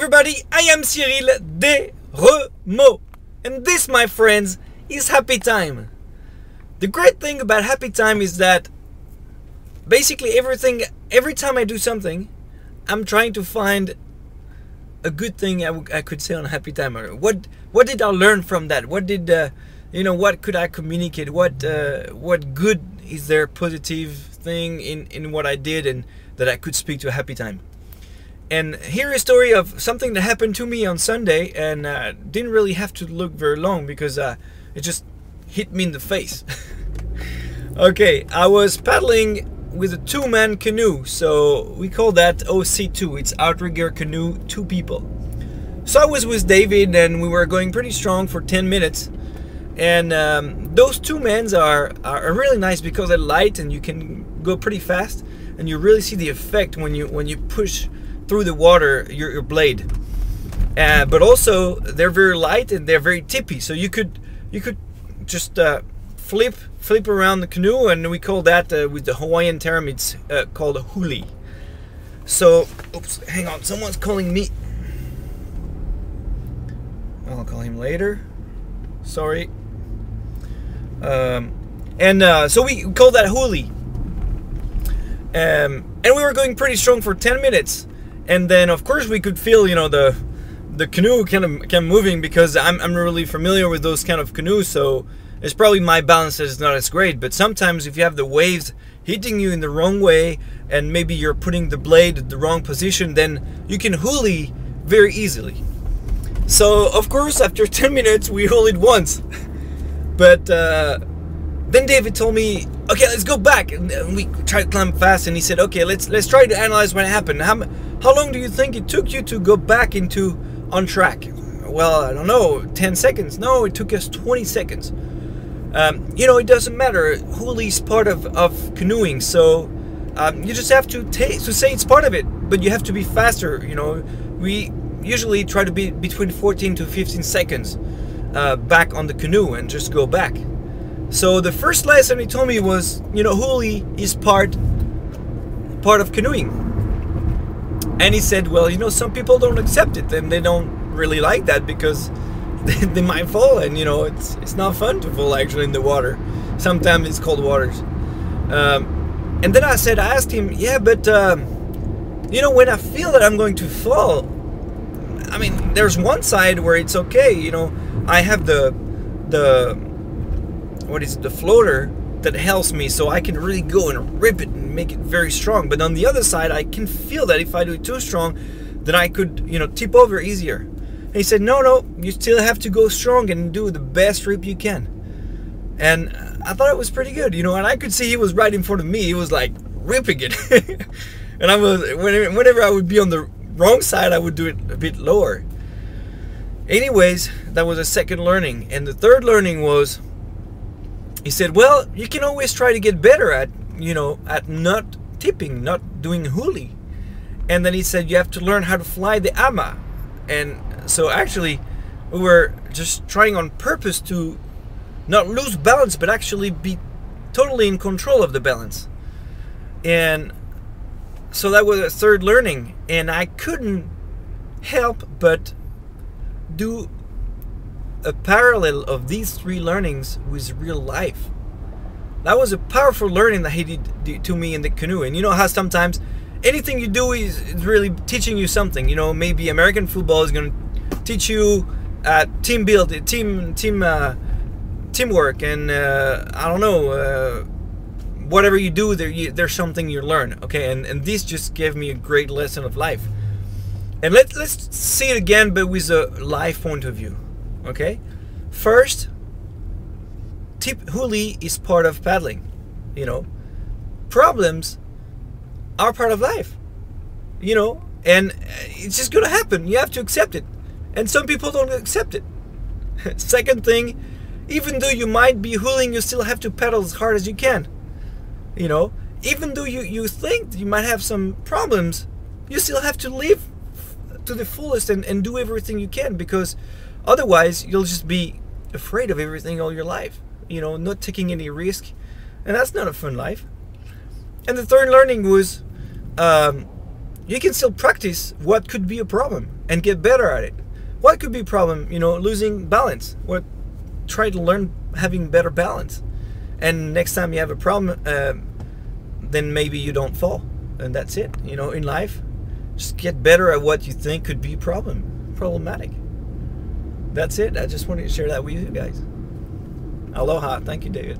everybody, I am Cyril Desremaux, and this, my friends, is Happy Time. The great thing about Happy Time is that basically every time I do something, I'm trying to find a good thing I could say on Happy Time. What did I learn from that? What did what could I communicate? What good is there positive thing in what I did and that I could speak to a Happy Time? And here is a story of something that happened to me on Sunday, and didn't really have to look very long because it just hit me in the face. Okay, I was paddling with a two-man canoe, so we call that OC2. It's outrigger canoe, 2 people. So I was with David, and we were going pretty strong for 10 minutes. And those 2 men are really nice because they're light and you can go pretty fast, and you really see the effect when you push through the water your blade. But also they're very light and they're very tippy, so you could just flip around the canoe, and we call that with the Hawaiian term it's called a huli. So oops, hang on, someone's calling me. I'll call him later, sorry. So we call that huli, and we were going pretty strong for 10 minutes. And then, of course, we could feel, the canoe kind of moving, because I'm really familiar with those kind of canoes. So it's probably my balance that is not as great. But sometimes if you have the waves hitting you in the wrong way, and maybe you're putting the blade at the wrong position, then you can huli very easily. So, of course, after 10 minutes, we hulied once. But then David told me, okay, let's go back. And we tried to climb fast, and he said, okay, let's try to analyze what happened. How long do you think it took you to go back on track? Well, I don't know, 10 seconds. No, it took us 20 seconds. It doesn't matter. Huli is part of canoeing, so you just have to say it's part of it, but you have to be faster. We usually try to be between 14 to 15 seconds back on the canoe and just go back. So the first lesson he told me was, huli is part of canoeing. And he said, well, some people don't accept it, and they don't really like that because they might fall, and it's not fun to fall actually in the water. Sometimes it's cold waters. And then I asked him, yeah, but when I feel that I'm going to fall, I mean, there's one side where it's okay. I have the floater that helps me, so I can really go and rip it and make it very strong. But on the other side, I can feel that if I do it too strong, then I could tip over easier. And he said, no, you still have to go strong and do the best rip you can. And I thought it was pretty good, and I could see he was right in front of me. He was like ripping it. And whenever I would be on the wrong side, I would do it a bit lower. Anyways, that was a second learning. And the third learning was, he said, well, you can always try to get better at not tipping, not doing huli. And then he said, you have to learn how to fly the ama. And so actually, we were just trying on purpose to not lose balance, but actually be totally in control of the balance. And so that was a third learning. And I couldn't help but do a parallel of these 3 learnings with real life. That was a powerful learning that he did to me in the canoe. And how sometimes anything you do is really teaching you something. Maybe American football is going to teach you teamwork, and I don't know, whatever you do, there's something you learn. Okay, and this just gave me a great lesson of life. And let's see it again, but with a life point of view. Okay, first, huli is part of paddling. Problems are part of life. And it's just gonna happen. You have to accept it, and some people don't accept it. Second thing, even though you might be huling, you still have to paddle as hard as you can. Even though you think you might have some problems, you still have to live to the fullest and do everything you can, because otherwise, you'll just be afraid of everything all your life, not taking any risk, and that's not a fun life. And the third learning was you can still practice what could be a problem and get better at it. What could be a problem? You know, losing balance. What? Try to learn having better balance, and next time you have a problem, then maybe you don't fall, and that's it. You know, in life, just get better at what you think could be problematic. That's it. I just wanted to share that with you guys. Aloha. Thank you, David.